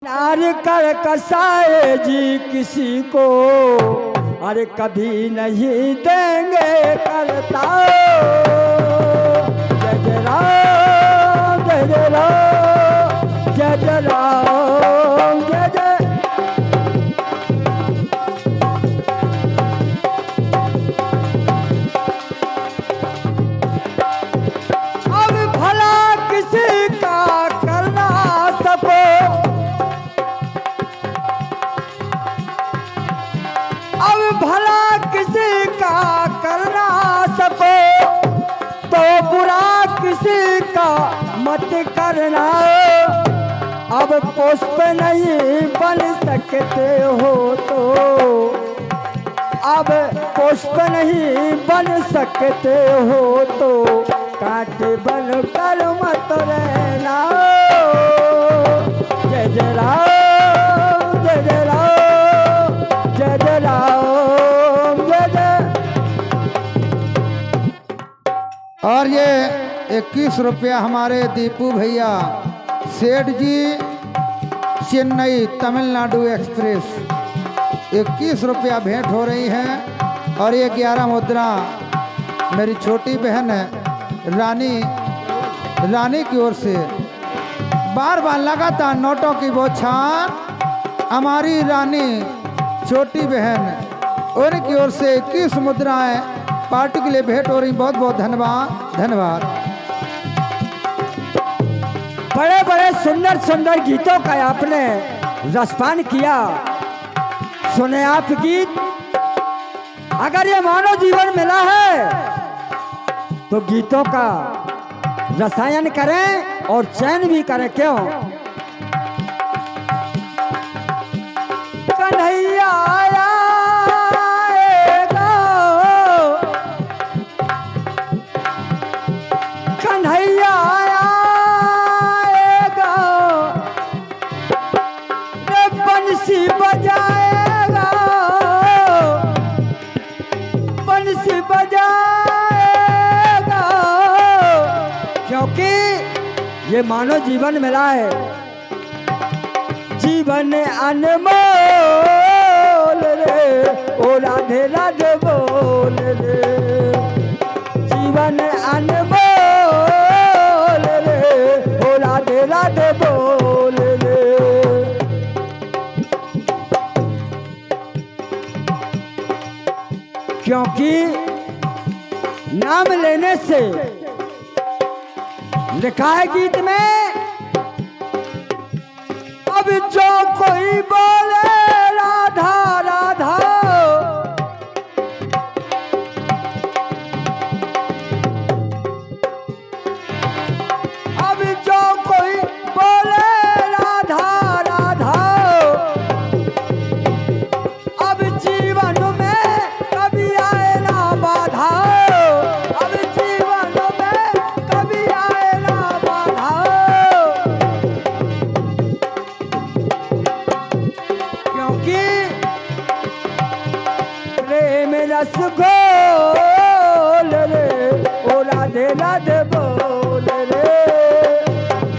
नार कर कसाए जी किसी को, अरे कभी नहीं देंगे करता। जय जय राम जय जय राम जय जय राम जय जय। अब भला किसी का करना सको, अब भला किसी का करना सको, तो बुरा किसी का मत करना। अब पुष्प नहीं बन सकते हो तो, अब पुष्प नहीं बन सकते हो तो, कांटे बन कर मत रहना। जय जय राम जय जय राम जय जय राम जय जय। और ये 21 रुपया हमारे दीपू भैया सेठ जी चेन्नई तमिलनाडु एक्सप्रेस 21 रुपया भेंट हो रही है। और ये 11 मुद्रा मेरी छोटी बहन है रानी की ओर से। बार बार लगातार नोटों की बौछार हमारी रानी छोटी बहन उनकी ओर से 21 मुद्राएं पार्टी के लिए भेंट हो रही। बहुत बहुत धन्यवाद धन्यवाद। बड़े बड़े सुंदर सुंदर गीतों का आपने रसपान किया। सुने आप गीत, अगर ये मानव जीवन मिला है तो गीतों का रसायन करें और चयन भी करें। क्यों? कन्हैया आएगा, कन्हैया आएगा, रे बंसी बजाएगा, बंसी बजाएगा। क्योंकि ये मानव जीवन मिला है, जीवन अनमोल रे, ओ राधे राधे बोल रे। जीवन अनमोल रे, ओ राधे राधे बोल रे। क्योंकि नाम लेने से लिखा है गीत में, अब जो कोई बोले राधा राधा, अब जो कोई बोले राधा राधा, अब जीवन में कभी आए ना बाधा, अब जीवन में कभी आए ना बाधा। क्योंकि प्रेम रस घोल रे, ओ राधे राधे बोल रे।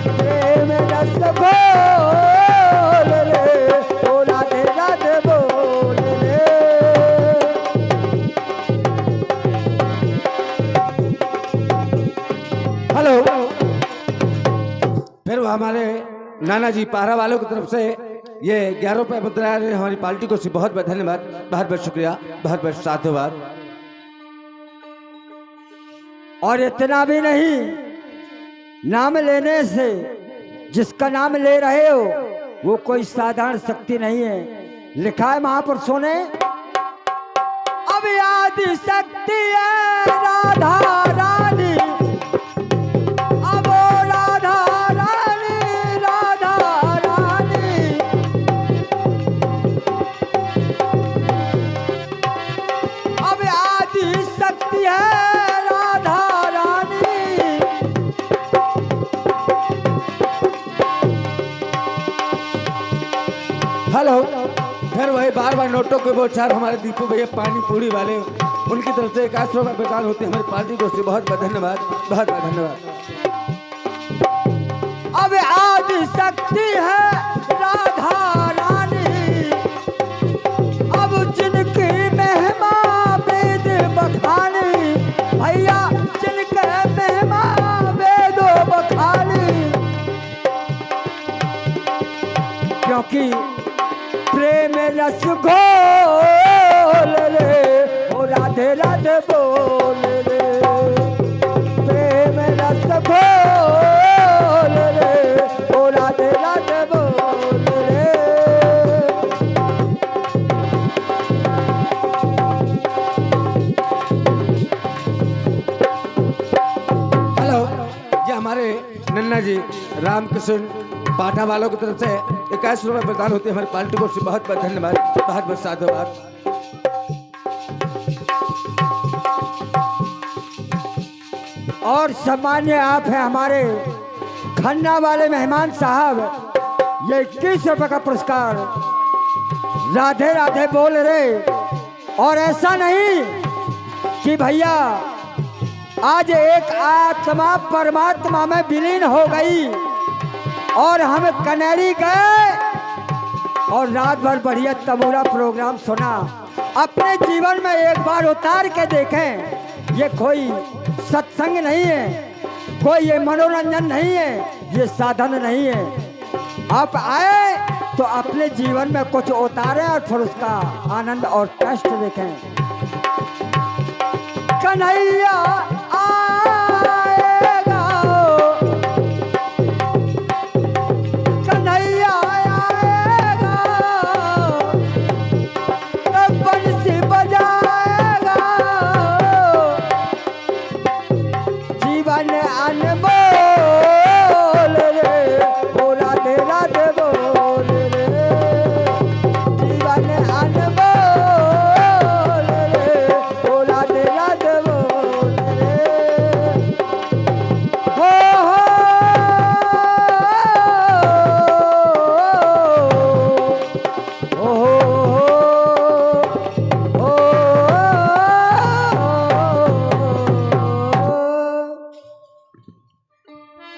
प्रेम रस घोल रे, ओ राधे राधे बोल रे। हेलो। फिर वो हमारे नाना जी पारा वालों की तरफ से ये 11 रुपये मुद्रा ने हमारी पार्टी को बहुत बहुत धन्यवाद, बहुत बहुत शुक्रिया, बहुत बहुत साधुवाद। और इतना भी नहीं, नाम लेने से जिसका नाम ले रहे हो वो कोई साधारण शक्ति नहीं है। लिखा है महापुरुषों ने, अब आदि शक्ति है राधा रानी, अब ओ राधा रानी, राधा रानी। अब आदि शक्ति है राधा रानी। हेलो। फिर वही बार बार नोटों के बौछार हमारे दीपू भैया पानी पूरी वाले, उनकी तरफ से 1 रुपये प्रदान होते हैं हमारी पार्टी को। बहुत बहुत धन्यवाद, बहुत बहुत धन्यवाद। अब आदि शक्ति है राधा क्योंकि प्रेम रस घोल रे ओ राधे राधे बोल रे, प्रेम रस घोल रे ओ राधे राधे बोल रे। हेलो, ये हमारे नन्ना जी रामकृष्ण पाठा वालों की तरफ से 21 रुपए प्रदान होते हैं हमारी पार्टी को। बहुत बहुत धन्यवाद, बहुत बहुत साधुवाद। और सम्मान्य आप हैं हमारे खन्ना वाले मेहमान साहब, ये 21 रुपए का पुरस्कार राधे राधे बोल रहे। और ऐसा नहीं कि भैया आज एक आत्मा परमात्मा में विलीन हो गई और हम कनेरी गए और रात भर बढ़िया तमूरा प्रोग्राम सुना। अपने जीवन में एक बार उतार के देखें, ये कोई सत्संग नहीं है, कोई ये मनोरंजन नहीं है, ये साधन नहीं है। आप आए तो अपने जीवन में कुछ उतारें और फिर उसका आनंद और कष्ट देखें। कन्हैया आएगा, कन्हैया आएगा, तब बंसी बजाएगा, जीवन अनमोल रे ओ राधे राधे बोल रे, जीवन अनमोल रे ओ राधे राधे बोल रे। हो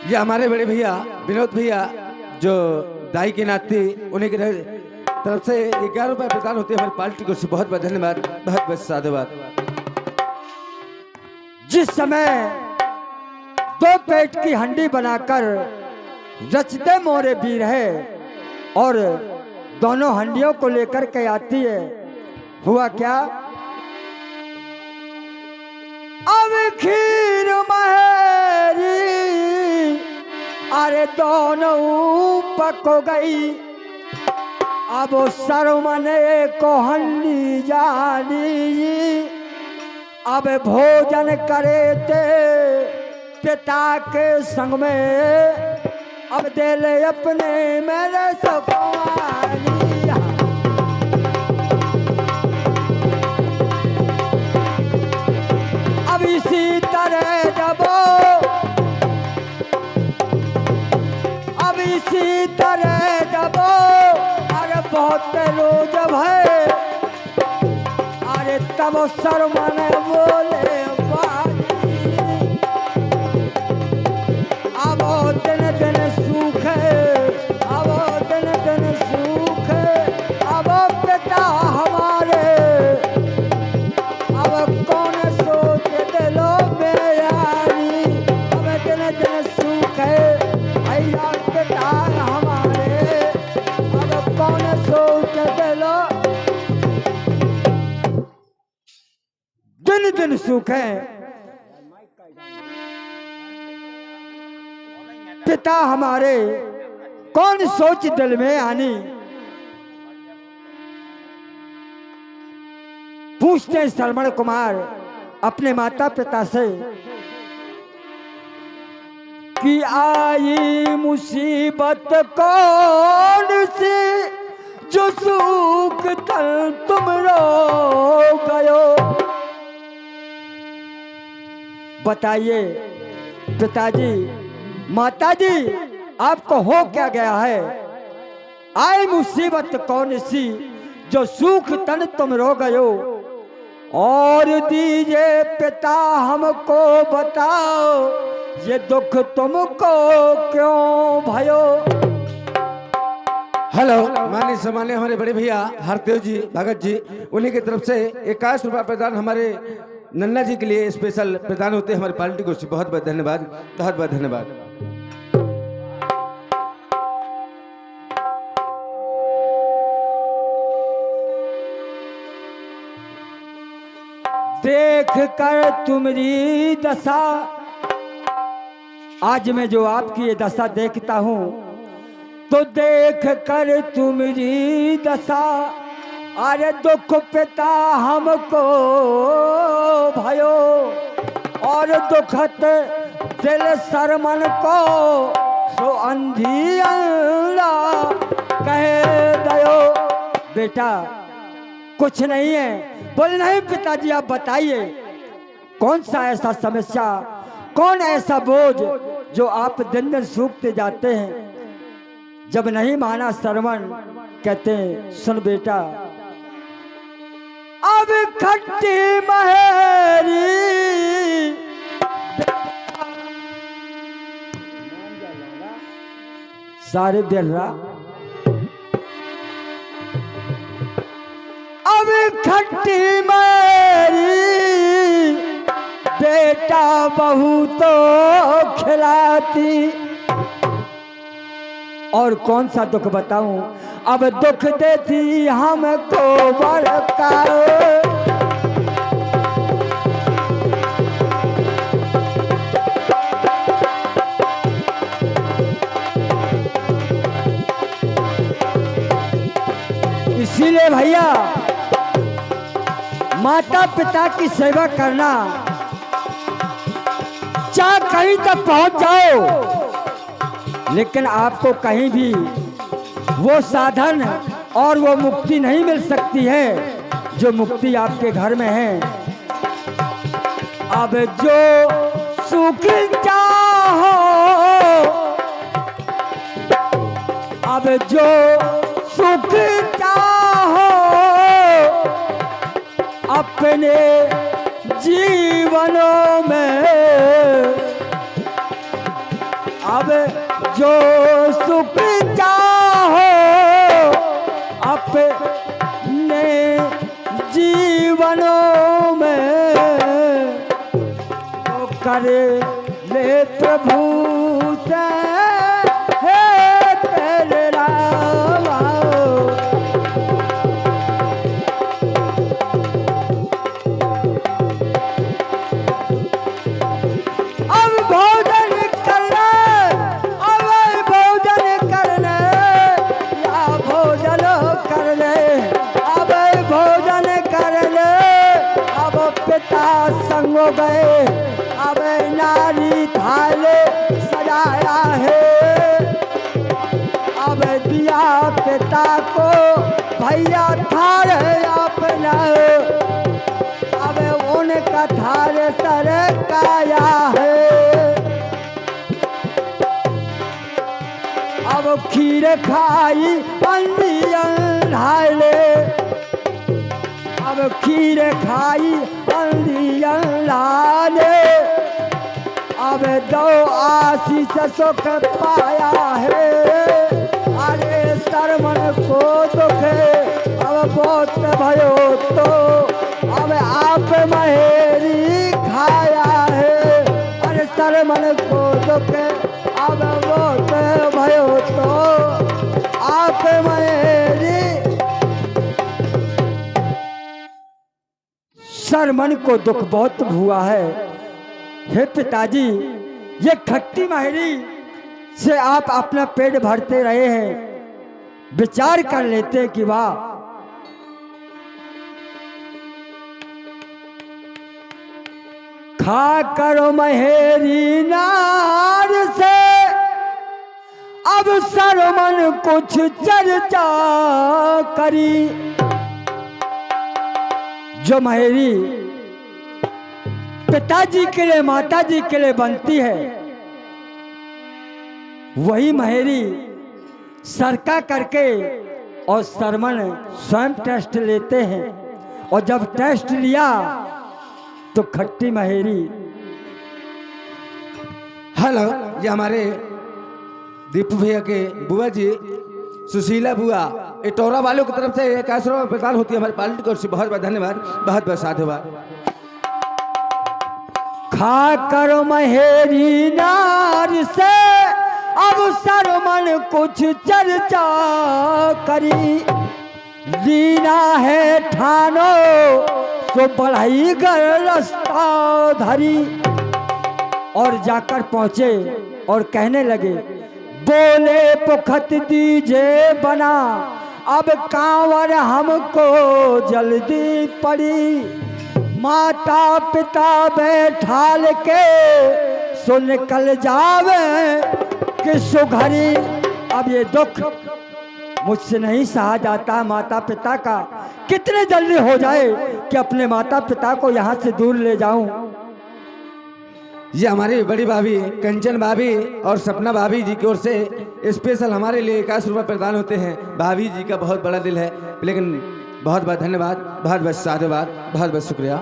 ये हमारे बड़े भैया विनोद भैया जो दाई के नाती, उन्हीं की तरफ से 11 रुपए प्रदान होते हैं हमारी पार्टी को। बहुत बहुत धन्यवाद, बहुत बहुत साधुवाद। जिस समय दो पेट की हंडी बनाकर रचते मोरे वीर है और दोनों हंडियों को लेकर के आती है, हुआ क्या? अब खीर महेरी अरे दोनों पक हो गई, अब सरमने को हंडी जानी, अब भोजन करे थे पिता के संग में, अब दे ले अपने मेरे सुखवानी। अब इसी तरह जब, अब इसी तरह जब, अरे बहुत रोज है, अरे तब सरमन बोले बानी, अब दिन दिन सुख है, अब दिन दिन सुख है, अब पिता हमारे, अब कौन सोच दिलो मेरी, अब दिन दिन सुख है भैया पिता हमारे, अब कौन सोच दिलो, दिन दिन सुख है पिता हमारे, कौन सोच दिल में आनी। पूछते हैं श्रवण कुमार अपने माता पिता से कि आई मुसीबत कौन सी जो सुख तल तुम रो गयो। बताइए पिताजी, माताजी, आपको हो क्या गया है? आई मुसीबत कौन सी जो सुख तन तुम रो गयो, और दीजिए पिता हमको बताओ ये दुख तुमको क्यों भयो। हेलो, माननीय सम्मान्य हमारे बड़े भैया हरदेव जी भगत जी, उन्हीं की तरफ से 21 रुपया प्रदान हमारे नन्ना जी के लिए स्पेशल प्रदान होते हैं हमारी पार्टी को। बहुत बहुत धन्यवाद, बहुत बहुत धन्यवाद। देख कर तुम्हारी दशा, आज मैं जो आपकी ये दशा देखता हूँ तो देख कर तुम्हारी दशा, अरे दुख पिता हमको भयो और दुखत दिल सरमन को, सो अंधी अल्लाह कहे दयो। बेटा कुछ नहीं है। बोले नहीं पिताजी, आप बताइए कौन सा ऐसा समस्या, कौन ऐसा बोझ जो आप दिन दिन सूखते जाते हैं। जब नहीं माना श्रवण, कहते हैं सुन बेटा, अब खट्टी महेरी सारे बेर्रा, अब खट्टी मेरी बेटा बहू तो खिलाती, और कौन सा दुख बताऊं, अब दुख देती हमको बड़का। इसीलिए भैया माता पिता की सेवा करना, चाहे कहीं तक पहुंच जाओ, लेकिन आपको कहीं भी वो साधन और वो मुक्ति नहीं मिल सकती है जो मुक्ति आपके घर में है। अब जो सुख चाहो, अब जो सुख चाहो अपने जीवनों में, अब जो सुख चाहो अपने जीवनों में, तो करे ले प्रभु से हे तेरे राम। अब भोजन करना, अब भोजन करने या भोजन करने, अब भोजन करने, अब पिता संग गए, अब नारी थाले सजाया है, अब दिया पिता को भैया थाल अपना, अब उनका थाल सरकाया है। अब खीर खाई अंधियन ढाले, अब खीर खाई अंधियन लाले, अब दो आशीष सुख पाया है। अरे सरमन को दुख अब बहुत भयो तो, अब आप महेरी खाया है। अरे सरमन को दुख अब बहुत भयो तो, आप महेरी। सरमन को दुख बहुत हुआ है। हे पिताजी, ये खट्टी माहिरी से आप अपना पेट भरते रहे हैं, विचार कर लेते कि वाह, खा करो महेरी नार से अब सरमन कुछ चर्चा करी। जो महेरी पिताजी के लिए माताजी के लिए बनती है, वही महेरी सरका करके और सरमन स्वयं टेस्ट लेते हैं, और जब टेस्ट लिया तो खट्टी महेरी। हेलो, ये हमारे दीपू भैया के बुआ जी सुशीला बुआ इटोरा वालों की तरफ से 21 रुपये प्रदान होती है हमारी पार्टी की ओर से। बहुत बहुत धन्यवाद, बहुत बहुत साधुवाद। खा करो महेरी नार से अब सरमन कुछ चर्चा करी। लीना है ठानो तो बढ़ई कर रास्ता धरी और जाकर पहुंचे और कहने लगे, बोले पुखत दीजे बना, अब कांवर हमको जल्दी पड़ी, माता पिता बैठाल के सो निकल जावे कि सुघरी। अब ये दुख मुझसे नहीं सहा जाता माता पिता का, कितने जल्दी हो जाए कि अपने माता पिता को यहाँ से दूर ले जाऊं। ये हमारी बड़ी भाभी कंचन भाभी और सपना भाभी जी की ओर से स्पेशल हमारे लिए 51 रुपये प्रदान होते हैं। भाभी जी का बहुत बड़ा दिल है, लेकिन बहुत बहुत धन्यवाद, बहुत बहुत साधुवाद, बहुत बहुत शुक्रिया।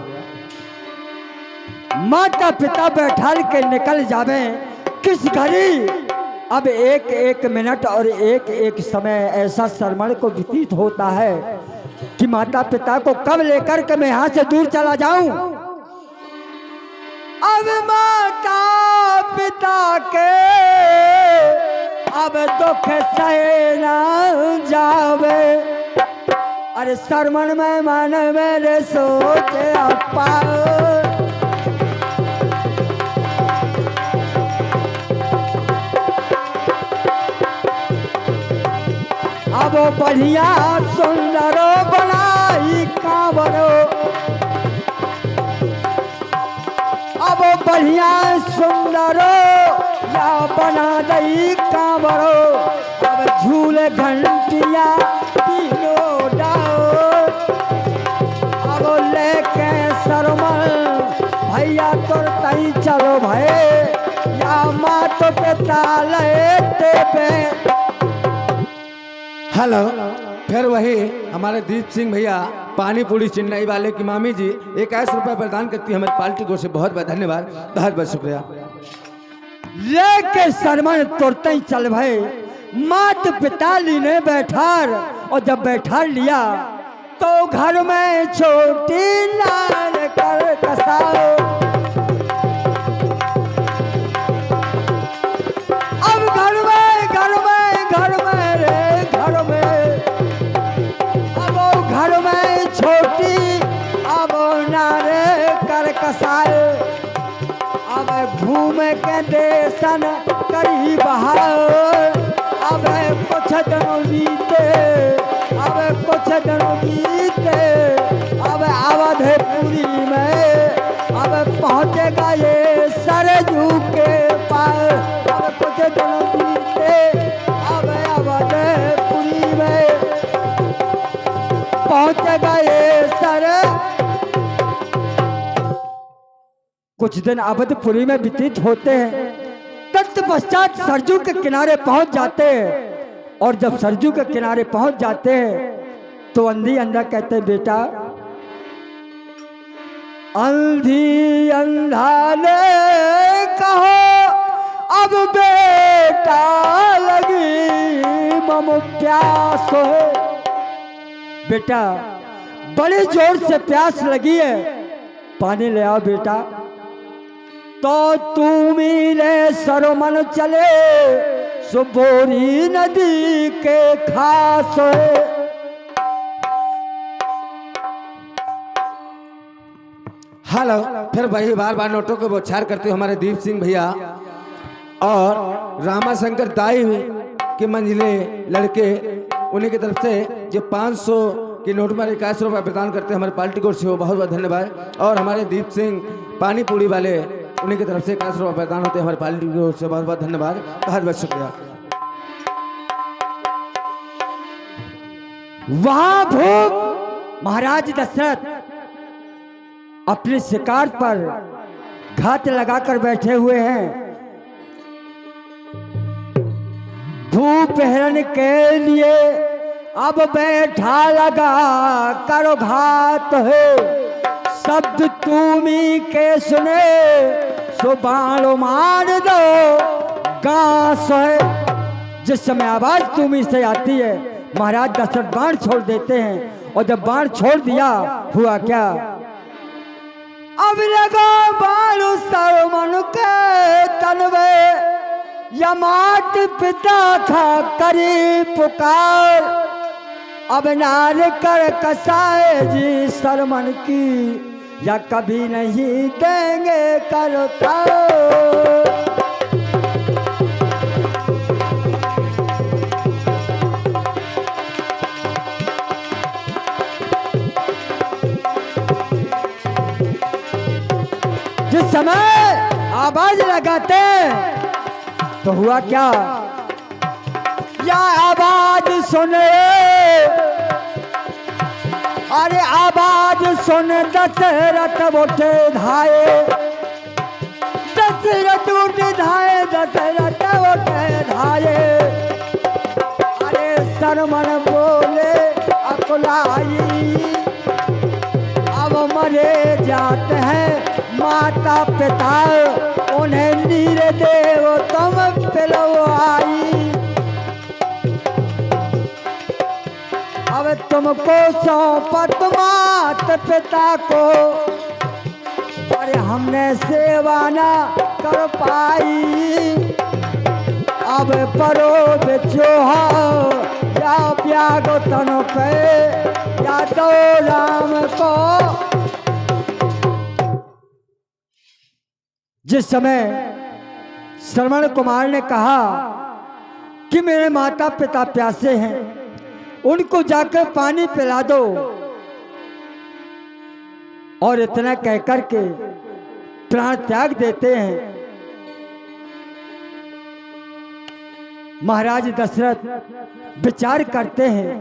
माता पिता बैठाल के निकल जावे किस घड़ी। अब एक एक मिनट और एक एक समय ऐसा श्रवण को व्यतीत होता है कि माता पिता को कब लेकर के मैं यहाँ से दूर चला जाऊं। अब माता पिता के अब दुख सहे न जावे। अरे श्रवण में मन मेरे सोचे अपा, अब बढ़िया सुंदरो बनाई कांवरो, अब बढ़िया सुंदरो या बना दई कांवरो। अब झूले घंटिया तीनों डाओ, अब लेके सरमन भैया तुर तई चलो भय, या मात पिता लेते पे। हेलो, फिर वही हमारे दीप सिंह भैया पानी पूरी चेन्नई वाले की मामी जी 51 रुपये प्रदान करती है हमारी पार्टी को, से बहुत बहुत धन्यवाद, बहुत बहुत शुक्रिया। लेके सरमन तुरते ही चल भय, मात पिता लीने बैठार, और जब बैठा लिया तो घर में छोटी लाल कर कसाओ। अब घर में रे घर में, अब घर में छोटी अब नारे कर कसाए। अब घूम के देशन करी बहार, अब कुछ दिन बीते, अब कुछ दिन बीते, अब अवधपुरी में अब पहुँचेगा ये सरजू के पार। अब कुछ दिन बीते, अब अवधपुरी में पहुँचेगा ये सर। कुछ दिन अवधपुरी में व्यतीत होते हैं, तत्पश्चात सरजू के किनारे पहुंच जाते हैं। और जब सरजू के किनारे पहुंच जाते हैं तो अंधी अंधा कहते हैं, बेटा अंधी अंधा ने कहो अब बेटा लगी मम प्यास है। बेटा बड़े जोर से प्यास लगी है, पानी ले आओ बेटा। तो तू मिले सरमन चले सुबोरी नदी के खास है। हेलो, फिर वही बार बार नोटों को बौछार करते हुए हमारे दीप सिंह भैया और रामाशंकर दाई के मंझले लड़के, उन्हीं की तरफ से जो 500 के नोट में 51 रुपये प्रदान करते हैं हमारे पार्टी को, से वो बहुत बहुत धन्यवाद। और हमारे दीप सिंह पानी पूरी वाले, उन्हीं की तरफ से 51 रुपये प्रदान होते हैं हमारे पार्टी को, से बहुत बहुत धन्यवाद, बहुत बहुत शुक्रिया। वहां भूप महाराज दशरथ अपने शिकार पर घात लगाकर बैठे हुए हैं। भूप हिरण के लिए अब बैठा लगा करो घात है। शब्द तुमी के सुने सो बाण मार दो गांस है। जिस समय आवाज तुमी से आती है महाराज दशरथ बाण छोड़ देते हैं। और जब बाण छोड़ दिया हुआ क्या, अब लगा बाण सरमन के तनवे, या मात पिता था करी पुकार। अब नार कर कसाए जी शर्मन की, या कभी नहीं देंगे करता। जिस समय आवाज लगाते तो हुआ क्या, या आवाज सुने, अरे आवाज सुन दशरथ उठे धाये, दशरथ उठे धाये, दशरथ उठे धाये। अरे शर्मन बोले अकुलाई, अब मरे जाते हैं माता पिता, उन्हें नीर देव तुम पिलवाई। अब तुमको सौंपत मात पिता को, अरे हमने सेवा ना कर पाई। अब परो बिचोहा या प्यागो तन पे, या दो राम को। जिस समय श्रवण कुमार ने कहा कि मेरे माता पिता प्यासे हैं, उनको जाकर पानी पिला दो, और इतना कहकर के प्राण त्याग देते हैं। महाराज दशरथ विचार करते हैं,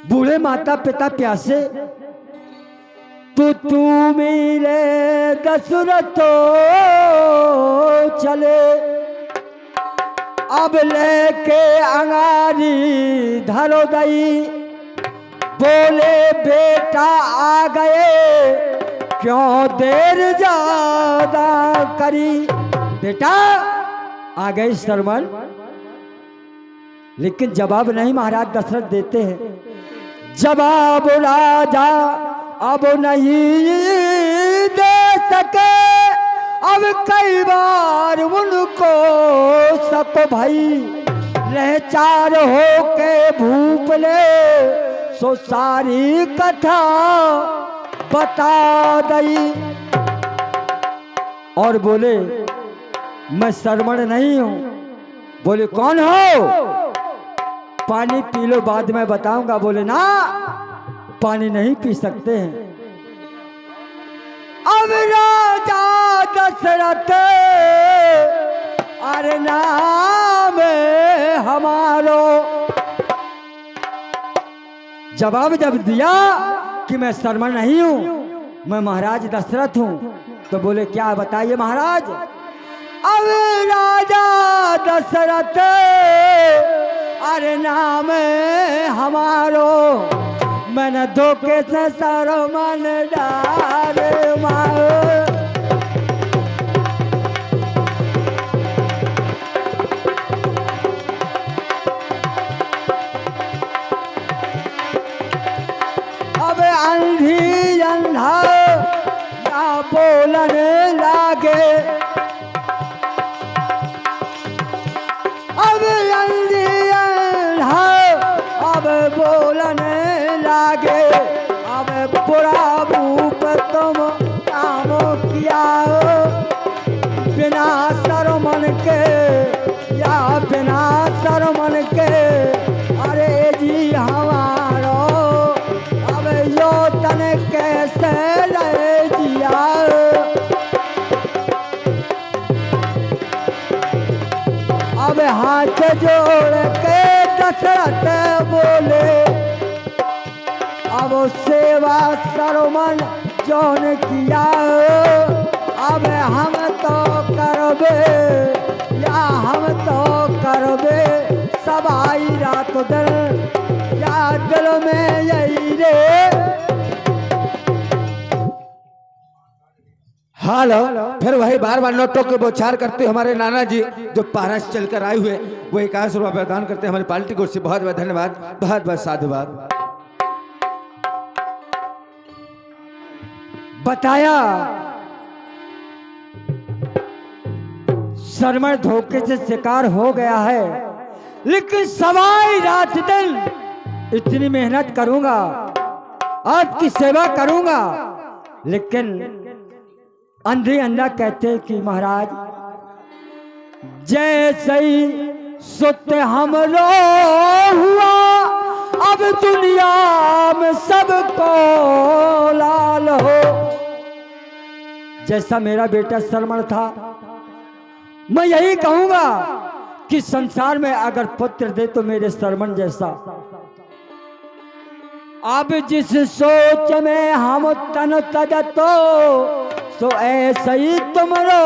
बूढ़े माता पिता प्यासे, तू मेरे दशरथो चले, अब लेके अंगारी धरो दई। बोले बेटा आ गए, क्यों देर ज्यादा करी। बेटा आ गए शर्मन, लेकिन जवाब नहीं महाराज दशरथ देते हैं। जवाब राजा अब नहीं दे सके, अब कई बार उनको सब भाई रह चार हो के भूप ले, सो सारी कथा बता दई। और बोले मैं शर्मण नहीं हूं। बोले कौन हो, पानी पी लो बाद में बताऊंगा। बोले ना, पानी नहीं पी सकते हैं। अब राजा दशरथ अरे नाम हमारो, जवाब जब दिया कि मैं शर्मण नहीं हूं, मैं महाराज दशरथ हूं, तो बोले क्या बताइए महाराज। अब राजा दशरथ अरे नाम हमारो, मैंने धोखे से शर्मन डार मार। अब अंधी अंधा या बोलने लागे, अब अंधी अंधा अब बोलने लागे। अब बुरा भूप तुम काम किया, बिना शर्मन के या बिना शर्मन के। अरे जी हमारो अब यो तन कैसे ले जिया। अब हाथ जोड़ के दशरथ बोले, अब सेवा शर्मन जौन किया, अब हम तो करबे या हम तो करबे सवाई रात दिन, या दिल में यही रे। हेलो, फिर वही बार बार नोटों के बोछार करते हमारे नाना जी जो पारस चलकर आए हुए, वो 51 रुपया प्रदान करते हैं हमारी पार्टी को। बहुत बहुत धन्यवाद, बहुत बहुत साधुवाद। बताया शर्मन धोखे से शिकार हो गया है, लेकिन सवाई रात दिन इतनी मेहनत करूंगा, आपकी सेवा करूंगा, लेकिन अंधी अंधा कहते हैं कि महाराज जैसे ही सुत हमरो हुआ, अब दुनिया में सबको लाल हो। जैसा मेरा बेटा शर्मण था, मैं यही कहूंगा कि संसार में अगर पुत्र दे तो मेरे शर्मण जैसा। अब जिस सोच में हम तन तजतो, सो ऐसा ही तुमरो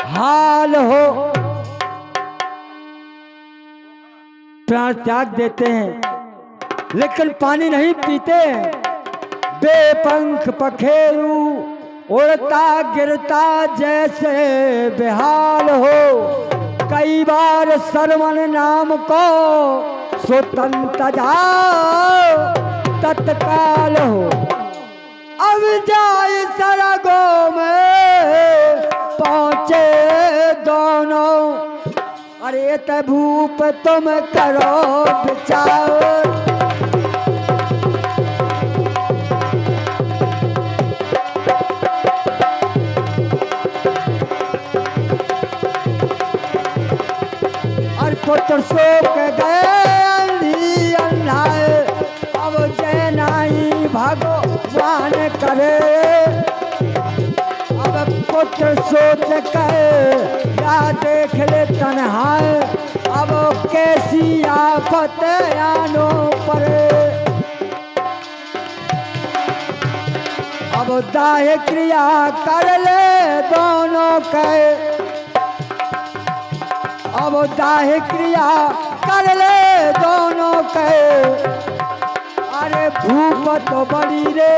हाल हो। प्राण त्याग देते हैं लेकिन पानी नहीं पीते। बेपंख पखेरु उड़ता गिरता जैसे बेहाल हो। कई बार सरवन नाम को स्वतंत्र जाओ तत्काल हो। अब जाए सरगों में पहुंचे दोनों, अरे तभूप तुम करो विचार। और पुत्र शोक गए अंधाए, अब जय नाई भगवान करे। अब पुत्र सोच कर या देख ले तन्हाए, अब कैसी आफत आनो परे। अब दाह क्रिया कर ले दोनों के, अब दाह क्रिया कर ले दोनों के। अरे भूप तो बड़ी रे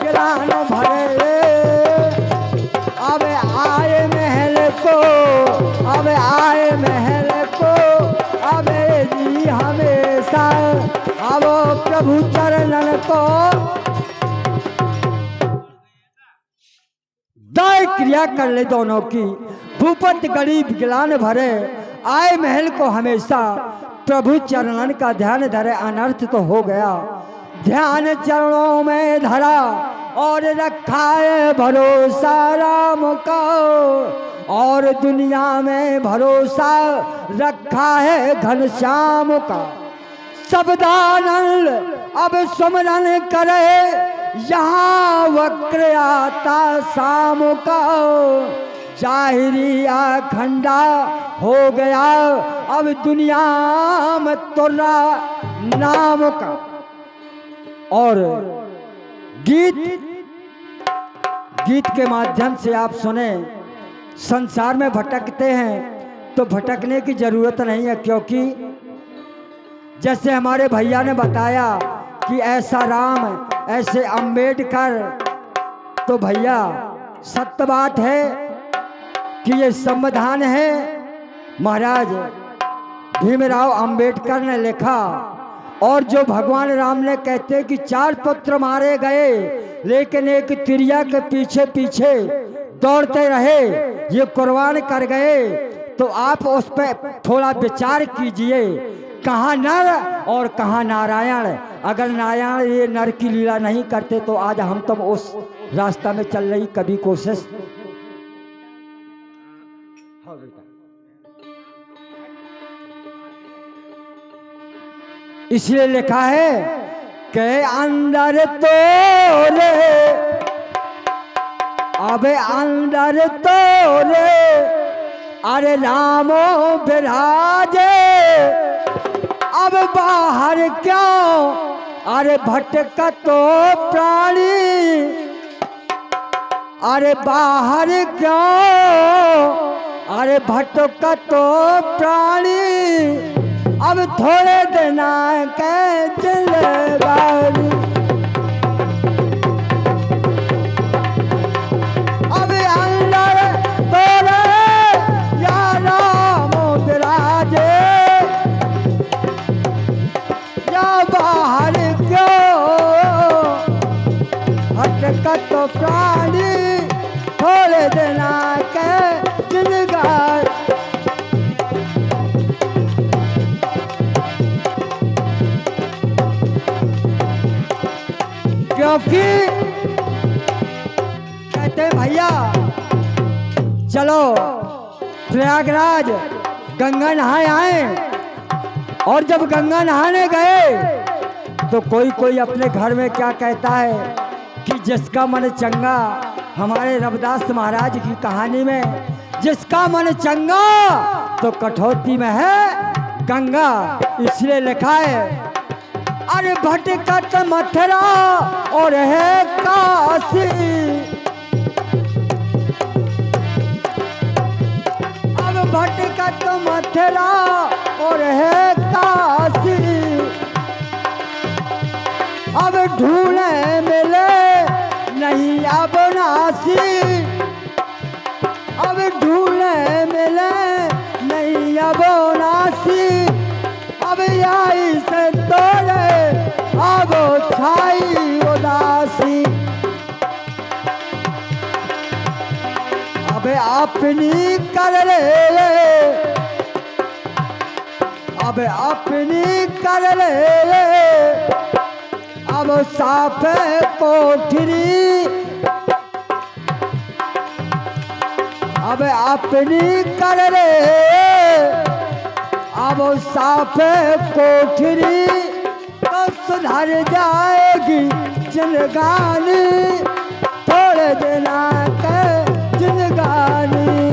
गिलान भरे। अब आए महल को, अब आए महल को, अब जी हमेशा अब प्रभु चरणन को। दाय क्रिया कर ले दोनों की, भूपत गरीब गिलान भरे। आए महल को हमेशा प्रभु चरणन का ध्यान धरे। अनर्थ तो हो गया, ध्यान चरणों में धरा और रखा है भरोसा राम का। और दुनिया में भरोसा रखा है घनश्याम का। सबदानंद अब सुमरन करे, यहाँ वक्र आता शाम का। जाहिरिया खंडा हो गया अब दुनिया में तुर्रा नाम का। और गीत के माध्यम से आप सुने। संसार में भटकते हैं तो भटकने की जरूरत नहीं है, क्योंकि जैसे हमारे भैया ने बताया कि ऐसा राम ऐसे अंबेडकर, तो भैया सत्य बात है कि ये संविधान है महाराज भीमराव अंबेडकर ने लिखा। और जो भगवान राम ने कहते हैं कि 4 पुत्र मारे गए, लेकिन एक तिरिया के पीछे पीछे दौड़ते रहे, ये कुर्बान कर गए। तो आप उस पर थोड़ा विचार कीजिए, कहाँ नर और कहाँ नारायण। अगर नारायण ये नर की लीला नहीं करते तो आज हम तुम उस रास्ता में चल रही कभी कोशिश। इसलिए लिखा है के अंदर तोरे, अबे अंदर तोरे, अरे रामो विराजे। अब बाहर क्यों, अरे भटका तो प्राणी, अरे बाहर क्यों, अरे भटका तो प्राणी। अब थोड़े दिन के चले बारी, अब अंदर तोरे या राम विराजे, या बाहर क्यों हटकत प्राणी। थोड़े दिन के जिंदगार, क्योंकि कहते हैं भैया चलो प्रयागराज गंगा नहाए आए। और जब गंगा नहाने गए तो कोई कोई अपने घर में क्या कहता है कि जिसका मन चंगा, हमारे रविदास महाराज की कहानी में जिसका मन चंगा तो कठौती में है गंगा, इसलिए लिखा है अरे भटकत मथुरा और है काशी, अब भटकत मथुरा और है काशी, अब ढूंढे मिले नहीं अब नासी, अब ढूंढे मिले नहीं अब नासी, अब आई से तोड़े अब छाई उदासी, अब अपनी कर ले, अब अपनी कर ले, अब साफ कोठरी, अब अपनी कर ले, अब साफ कोठरी तो सुधर जाएगी जिंदगानी, थोड़े दिना के जिंदगानी।